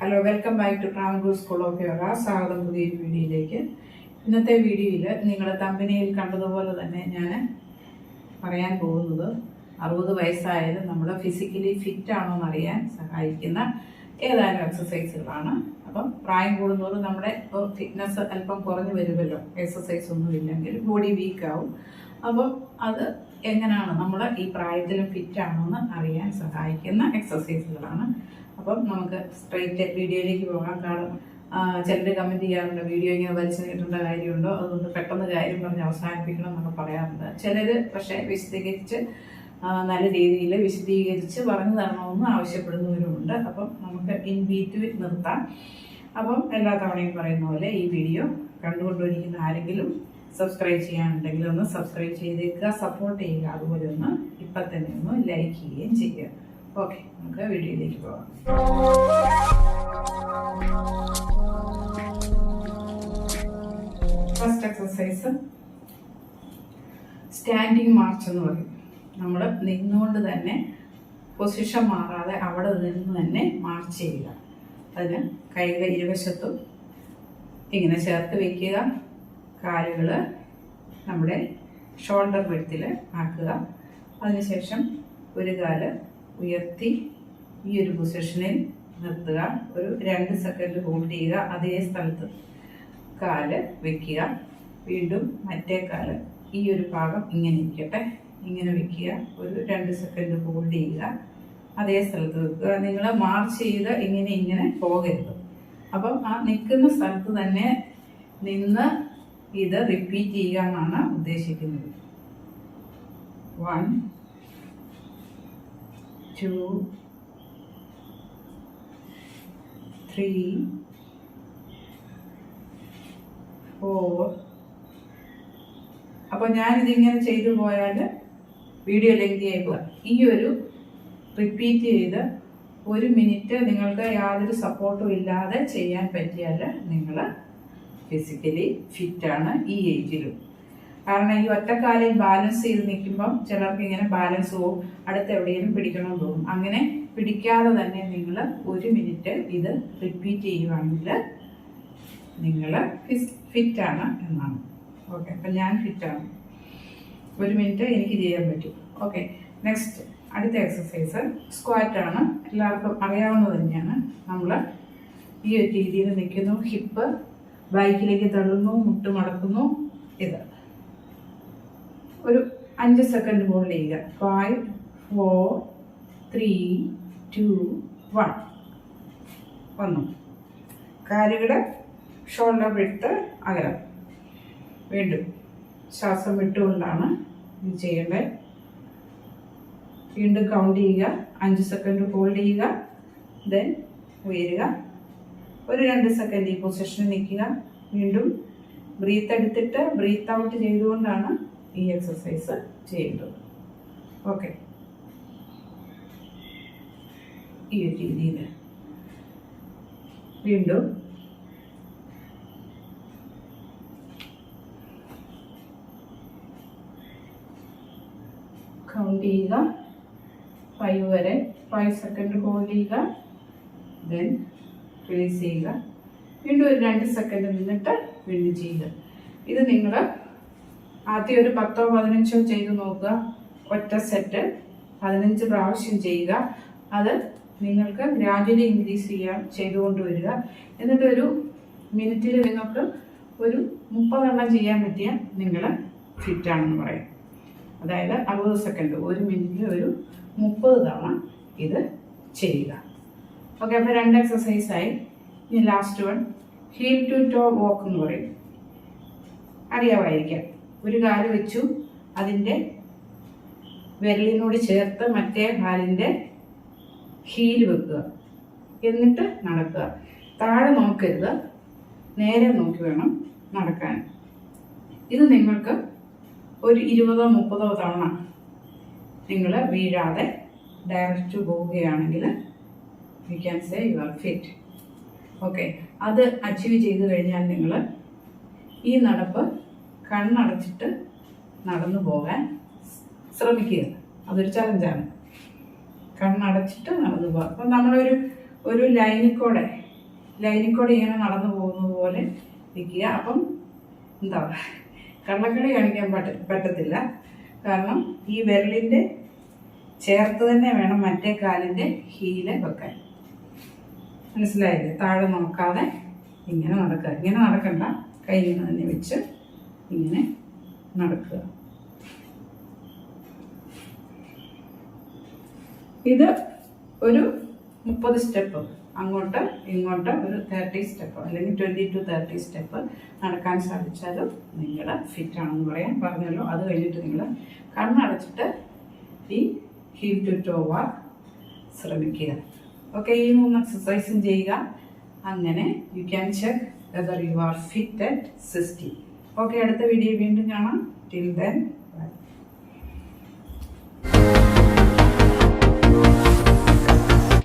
Hello, welcome back to Travancore school of yoga. സ്വാഗതം പുതിയൊരു വീഡിയോയിലേക്ക്. ഇന്നത്തെ വീഡിയോയിൽ നിങ്ങൾ തമ്പനിയിൽ കണ്ടതുപോലെ തന്നെ ഞാൻ പറയാൻ പോകുന്നത് 60 വയസ്സായാലും നമ്മൾ ഫിസിക്കലി ഫിറ്റ് ആണോ എന്നറിയാൻ സഹായിക്കുന്ന ഏതാനും എക്സസൈസുകളാണ്. അപ്പം പ്രായം കൂടുന്നതോറും നമ്മുടെ ഫിറ്റ്നസ് അല്പം കുറഞ്ഞു വരുമല്ലോ, എക്സസൈസ് ഒന്നും ഇല്ലെങ്കിൽ ബോഡി വീക്കാവും. അപ്പം അത് എങ്ങനെയാണ് നമ്മൾ ഈ പ്രായത്തിലും ഫിറ്റ് ആണോ എന്ന് അറിയാൻ സഹായിക്കുന്ന എക്സസൈസുകളാണ്. അപ്പം നമുക്ക് സ്ട്രൈറ്റ് വീഡിയോയിലേക്ക് പോകാം. കാരണം ചിലർ കമൻറ്റ് ചെയ്യാറുണ്ട്, വീഡിയോ ഇങ്ങനെ വലിച്ചു നീട്ടേണ്ട കാര്യമുണ്ടോ, അതുകൊണ്ട് പെട്ടെന്ന് കാര്യം പറഞ്ഞ് അവസാനിപ്പിക്കണം എന്നൊക്കെ പറയാറുണ്ട്. ചിലർ പക്ഷേ വിശദീകരിച്ച് നല്ല രീതിയിൽ വിശദീകരിച്ച് പറഞ്ഞു തരണമെന്ന് ആവശ്യപ്പെടുന്നവരുമുണ്ട്. അപ്പം നമുക്ക് ഇൻ ബിറ്റ്വീൻ നിർത്താം. അപ്പം എല്ലാ തവണയും പറയുന്ന പോലെ ഈ വീഡിയോ കണ്ടുകൊണ്ടിരിക്കുന്ന ആരെങ്കിലും സബ്സ്ക്രൈബ് ചെയ്യാനുണ്ടെങ്കിൽ ഒന്ന് സബ്സ്ക്രൈബ് ചെയ്തേക്കുക, സപ്പോർട്ട് ചെയ്യുക. അതുപോലെ ഒന്ന് ഇപ്പം തന്നെ ഒന്ന് ലൈക്ക് ചെയ്യുകയും ചെയ്യുക. ഓക്കെ, നമുക്ക് വീഡിയോയിലേക്ക് പോകാം. ഫസ്റ്റ് എക്സസൈസ് സ്റ്റാൻഡിങ് മാർച്ച് എന്ന് പറയും. നമ്മൾ നിന്നുകൊണ്ട് തന്നെ പൊസിഷൻ മാറാതെ അവിടെ നിന്ന് തന്നെ മാർച്ച് ചെയ്യുക. അതിന് കൈകൾ ഇരുവശത്തും ഇങ്ങനെ ചേർത്ത് വയ്ക്കുക. കാലുകൾ നമ്മുടെ ഷോൾഡർ വിഡ്ത്തിൽ ആക്കുക. അതിനുശേഷം ഒരു കാല് ഉയർത്തി ഈ ഒരു പൊസിഷനിൽ നിർത്തുക. ഒരു 2 സെക്കൻഡ് ഹോൾഡ് ചെയ്യുക. അതേ സ്ഥലത്ത് കാല് വെക്കുക. വീണ്ടും മറ്റേ കാല് ഈ ഒരു ഭാഗം ഇങ്ങനെ ഇരിക്കട്ടെ, ഇങ്ങനെ വെക്കുക. ഒരു 2 സെക്കൻഡ് ഹോൾഡ് ചെയ്യുക. അതേ സ്ഥലത്ത് വെക്കുക. നിങ്ങൾ മാർച്ച് ചെയ്ത് ഇങ്ങനെ പോകരുത്. അപ്പം ആ നിൽക്കുന്ന സ്ഥലത്ത് തന്നെ നിന്ന് ഇത് റിപ്പീറ്റ് ചെയ്യുക എന്നാണ് ഉദ്ദേശിക്കുന്നത്. 1 2 3 4. അപ്പോൾ ഞാനിതിങ്ങനെ ചെയ്തു പോയാൽ വീഡിയോ ലെങ്തി ആയി പോകാം. ഈ ഒരു റിപ്പീറ്റ് ചെയ്ത് 1 മിനിറ്റ് നിങ്ങൾക്ക് യാതൊരു സപ്പോർട്ടും ഇല്ലാതെ ചെയ്യാൻ പറ്റിയാൽ നിങ്ങൾ ഫിസിക്കലി ഫിറ്റാണ് ഈ ഏജിലും. കാരണം ഈ ഒറ്റക്കാലിൽ ബാലൻസ് ചെയ്ത് നിൽക്കുമ്പം ചിലർക്ക് ഇങ്ങനെ ബാലൻസ് പോവും, അടുത്ത് എവിടെയെങ്കിലും പിടിക്കണമെന്ന് തോന്നും. അങ്ങനെ പിടിക്കാതെ തന്നെ നിങ്ങൾ 1 മിനിറ്റ് ഇത് റിപ്പീറ്റ് ചെയ്യുവാണെങ്കിൽ നിങ്ങൾ ഫിറ്റാണ് എന്നാണ്. ഓക്കെ, അപ്പം ഞാൻ ഫിറ്റാണ്. 1 മിനിറ്റ് എനിക്ക് ചെയ്യാൻ പറ്റും. ഓക്കെ, നെക്സ്റ്റ് അടുത്ത എക്സസൈസ് സ്ക്വാറ്റാണ്. എല്ലാവർക്കും അറിയാവുന്നത് തന്നെയാണ്. നമ്മൾ ഈ ഒരു രീതിയിൽ നിൽക്കുന്നു, ഹിപ്പ് ബാക്കിലേക്ക് തള്ളുന്നു, മുട്ട് മടക്കുന്നു. ഇത് ഒരു 5 സെക്കൻഡ് ഹോൾഡ് ചെയ്യുക. 5 4 3 2 1 വന്നു. കാലുകളുടെ ഷോൾഡർ വിട്ട് അകലം. വീണ്ടും ശ്വാസം വിട്ടുകൊണ്ടാണ് ഇത് ചെയ്യേണ്ടത്. വീണ്ടും കൗണ്ട് ചെയ്യുക. 5 സെക്കൻഡ് ഹോൾഡ് ചെയ്യുക. ദെൻ ഉയരുക. ഒരു 2 സെക്കൻഡ് ഈ പൊസിഷനിൽ നിൽക്കുക. വീണ്ടും ബ്രീത്ത് എടുത്തിട്ട് ബ്രീത്ത് ഔട്ട് ചെയ്തുകൊണ്ടാണ് ഈ എക്സസൈസ് ചെയ്യേണ്ടത്. ഓക്കെ, ഈ ഒരു രീതിയിൽ വീണ്ടും കൗണ്ട് ചെയ്യുക. 5 വരെ 5 സെക്കൻഡ് ഹോൾഡ് ചെയ്യുക. ദെൻ റിലീസ് ചെയ്യുക. വീണ്ടും ഒരു 2 സെക്കൻഡ് നിന്നിട്ട് വീണ്ടും ചെയ്യുക. ഇത് നിങ്ങൾ ആദ്യം ഒരു 10 15 ചെയ്ത് നോക്കുക. ഒറ്റ സെറ്റ് 15 പ്രാവശ്യം ചെയ്യുക. അത് നിങ്ങൾക്ക് ഗ്രാജുവലി ഇൻക്രീസ് ചെയ്തുകൊണ്ട് വരിക. എന്നിട്ട് ഒരു മിനിറ്റിൽ നിങ്ങൾക്ക് ഒരു 30 എണ്ണം ചെയ്യാൻ പറ്റിയാൽ നിങ്ങൾ ഫിറ്റാണെന്ന് പറയും. അതായത് 60 സെക്കൻഡ് 1 മിനിറ്റിൽ ഒരു 30 തവണ ഇത് ചെയ്യുക. ഓക്കെ, അപ്പോൾ 2 എക്സസൈസായി. ഇനി last one heel to toe walk എന്ന് പറയും. അറിയാമായിരിക്കാം. ഒരു കാല് വെച്ചു, അതിൻ്റെ വിരലിനോട് ചേർത്ത് മറ്റേ കാലിൻ്റെ ഹീൽ വെക്കുക. എന്നിട്ട് നടക്കുക. താഴെ നോക്കരുത്, നേരെ നോക്കി വേണം നടക്കാൻ. ഇത് നിങ്ങൾക്ക് ഒരു 20 30 തവണ നിങ്ങൾ വീഴാതെ ഡയറക്റ്റ് പോവുകയാണെങ്കിൽ you can say you are fit. Okay, അത് അച്ചീവ് ചെയ്ത് കഴിഞ്ഞാൽ നിങ്ങൾ ഈ നടപ്പ് കണ്ണടച്ചിട്ട് നടന്നു പോകാൻ ശ്രമിക്കുക. അതൊരു ചലഞ്ചാണ്. കണ്ണടച്ചിട്ട് നടന്നു പോകാം. അപ്പം നമ്മളൊരു ലൈനിൽ കൂടെ ലൈനിൽ കൂടെ ഇങ്ങനെ നടന്നു പോകുന്നത് പോലെ ഇരിക്കുക. അപ്പം എന്താ കള്ളക്കളി കാണിക്കാൻ പറ്റത്തില്ല. കാരണം ഈ വിരലിൻ്റെ ചേർത്ത് തന്നെ വേണം മറ്റേ കാലിൻ്റെ ഹീല് വെക്കാൻ. മനസ്സിലായില്ലേ? താഴെ നോക്കാതെ ഇങ്ങനെ നടക്കുക. ഇങ്ങനെ നടക്കണ്ട, കയ്യിൽ നിന്ന് തന്നെ വെച്ച് ഇങ്ങനെ നടക്കുക. ഇത് ഒരു 30 സ്റ്റെപ്പ് അങ്ങോട്ട് ഇങ്ങോട്ട് ഒരു 30 സ്റ്റെപ്പ് അല്ലെങ്കിൽ 20 to 30 സ്റ്റെപ്പ് നടക്കാൻ സാധിച്ചാലും നിങ്ങൾ ഫിറ്റാണെന്ന് പറഞ്ഞല്ലോ. അത് കഴിഞ്ഞിട്ട് നിങ്ങൾ കണ്ണടച്ചിട്ട് ഈ ഹീൽ ടു ടോ വാക്ക് ശ്രമിക്കുക. ഓക്കെ, ഈ 3 എക്സസൈസും ചെയ്യുക. അങ്ങനെ you can check whether you are fit at 60. Okay, അടുത്ത വീഡിയോ വീണ്ടും കാണാം. Till then